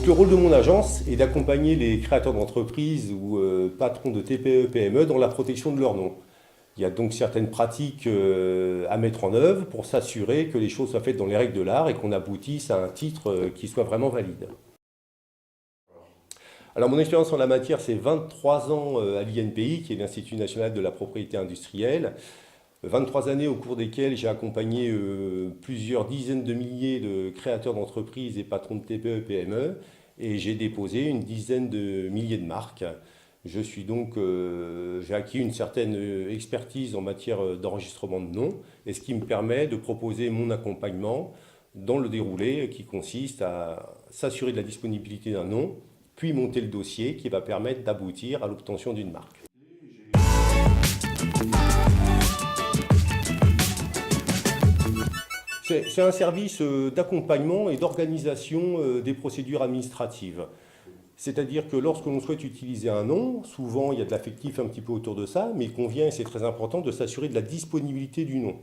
Donc le rôle de mon agence est d'accompagner les créateurs d'entreprises ou patrons de TPE, PME dans la protection de leur nom. Il y a donc certaines pratiques à mettre en œuvre pour s'assurer que les choses soient faites dans les règles de l'art et qu'on aboutisse à un titre qui soit vraiment valide. Alors mon expérience en la matière, c'est 23 ans à l'INPI, qui est l'Institut national de la propriété industrielle. 23 années au cours desquelles j'ai accompagné plusieurs dizaines de milliers de créateurs d'entreprises et patrons de TPE, PME, et j'ai déposé une dizaine de milliers de marques. J'ai acquis une certaine expertise en matière d'enregistrement de noms, et ce qui me permet de proposer mon accompagnement dans le déroulé qui consiste à s'assurer de la disponibilité d'un nom, puis monter le dossier qui va permettre d'aboutir à l'obtention d'une marque. C'est un service d'accompagnement et d'organisation des procédures administratives. C'est-à-dire que lorsque l'on souhaite utiliser un nom, souvent il y a de l'affectif un petit peu autour de ça, mais il convient, et c'est très important, de s'assurer de la disponibilité du nom.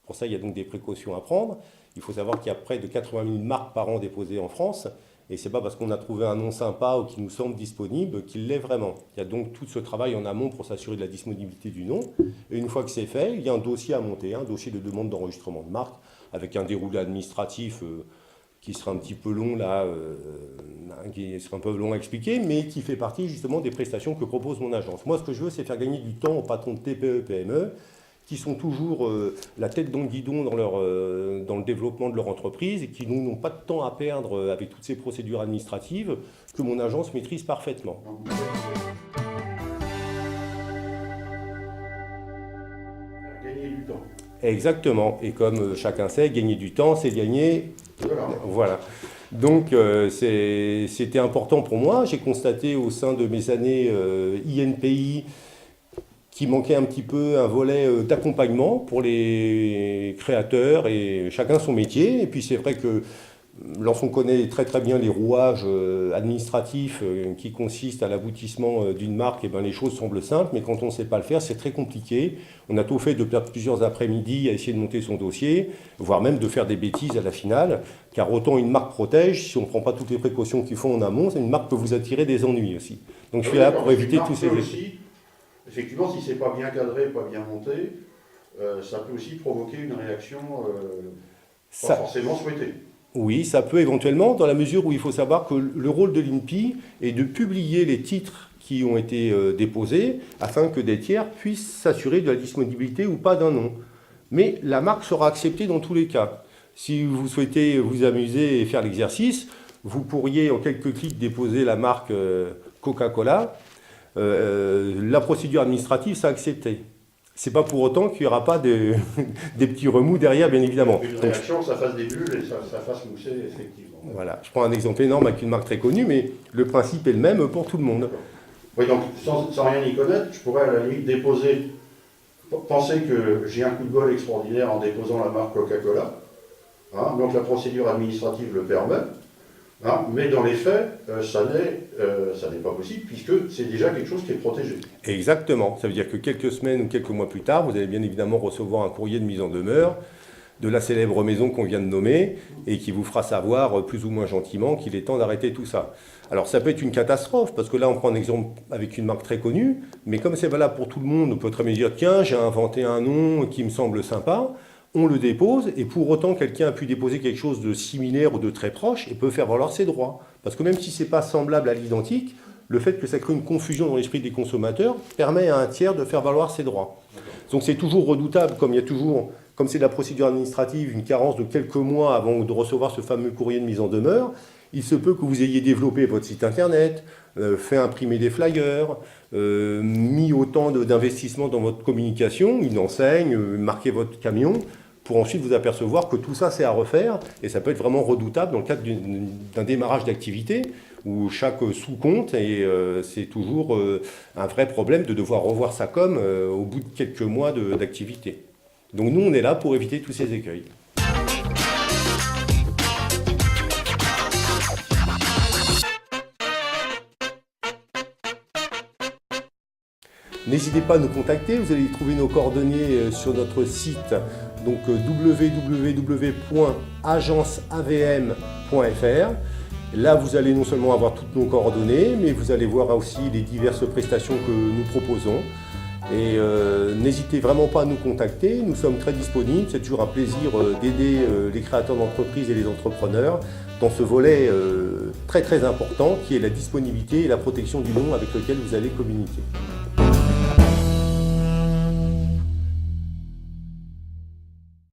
Pour ça, il y a donc des précautions à prendre. Il faut savoir qu'il y a près de 80 000 marques par an déposées en France, et ce n'est pas parce qu'on a trouvé un nom sympa ou qui nous semble disponible qu'il l'est vraiment. Il y a donc tout ce travail en amont pour s'assurer de la disponibilité du nom. Et une fois que c'est fait, il y a un dossier à monter, un dossier de demande d'enregistrement de marque, avec un déroulé administratif qui sera un petit peu long là, qui sera un peu long à expliquer, mais qui fait partie justement des prestations que propose mon agence. Moi, ce que je veux, c'est faire gagner du temps aux patrons de TPE, PME, qui sont toujours la tête dans le guidon dans le développement de leur entreprise et qui n'ont pas de temps à perdre avec toutes ces procédures administratives que mon agence maîtrise parfaitement. Gagner du temps. Exactement. Et comme chacun sait, gagner du temps, c'est gagner. Voilà. Donc c'était important pour moi. J'ai constaté au sein de mes années INPI qu'il manquait un petit peu un volet d'accompagnement pour les créateurs et chacun son métier. Et puis c'est vrai que lorsqu'on connaît très très bien les rouages administratifs qui consistent à l'aboutissement d'une marque, et ben les choses semblent simples, mais quand on ne sait pas le faire, c'est très compliqué. On a tout fait de perdre plusieurs après-midi à essayer de monter son dossier, voire même de faire des bêtises à la finale, car autant une marque protège, si on ne prend pas toutes les précautions qu'il faut en amont, une marque peut vous attirer des ennuis aussi. Donc je suis là pour éviter tous ces effets. Effectivement, si ce n'est pas bien cadré, pas bien monté, ça peut aussi provoquer une réaction pas forcément souhaitée. Oui, ça peut éventuellement, dans la mesure où il faut savoir que le rôle de l'INPI est de publier les titres qui ont été déposés afin que des tiers puissent s'assurer de la disponibilité ou pas d'un nom. Mais la marque sera acceptée dans tous les cas. Si vous souhaitez vous amuser et faire l'exercice, vous pourriez en quelques clics déposer la marque Coca-Cola. La procédure administrative sera acceptée. C'est pas pour autant qu'il n'y aura pas des petits remous derrière, bien évidemment. Une réaction, ça fasse des bulles et ça fasse mousser, effectivement. Voilà, je prends un exemple énorme avec une marque très connue, mais le principe est le même pour tout le monde. Oui, donc sans rien y connaître, je pourrais à la limite penser que j'ai un coup de bol extraordinaire en déposant la marque Coca-Cola. Hein, donc la procédure administrative le permet. Hein, mais dans les faits, ça n'est pas possible puisque c'est déjà quelque chose qui est protégé. Exactement. Ça veut dire que quelques semaines ou quelques mois plus tard, vous allez bien évidemment recevoir un courrier de mise en demeure de la célèbre maison qu'on vient de nommer et qui vous fera savoir plus ou moins gentiment qu'il est temps d'arrêter tout ça. Alors ça peut être une catastrophe parce que là on prend un exemple avec une marque très connue, mais comme c'est valable pour tout le monde, on peut très bien dire tiens j'ai inventé un nom qui me semble sympa. On le dépose, et pour autant, quelqu'un a pu déposer quelque chose de similaire ou de très proche et peut faire valoir ses droits. Parce que même si ce n'est pas semblable à l'identique, le fait que ça crée une confusion dans l'esprit des consommateurs permet à un tiers de faire valoir ses droits. Donc c'est toujours redoutable, comme c'est de la procédure administrative, une carence de quelques mois avant de recevoir ce fameux courrier de mise en demeure. Il se peut que vous ayez développé votre site internet, fait imprimer des flyers, mis autant d'investissement dans votre communication, une enseigne, marqué votre camion, pour ensuite vous apercevoir que tout ça c'est à refaire et ça peut être vraiment redoutable dans le cadre d'un démarrage d'activité où chaque sou compte et c'est toujours un vrai problème de devoir revoir sa com au bout de quelques mois d'activité. Donc nous on est là pour éviter tous ces écueils. N'hésitez pas à nous contacter, vous allez trouver nos coordonnées sur notre site, donc www.agenceavm.fr. Là, vous allez non seulement avoir toutes nos coordonnées, mais vous allez voir aussi les diverses prestations que nous proposons. Et n'hésitez vraiment pas à nous contacter, nous sommes très disponibles, c'est toujours un plaisir d'aider les créateurs d'entreprises et les entrepreneurs dans ce volet très important qui est la disponibilité et la protection du nom avec lequel vous allez communiquer.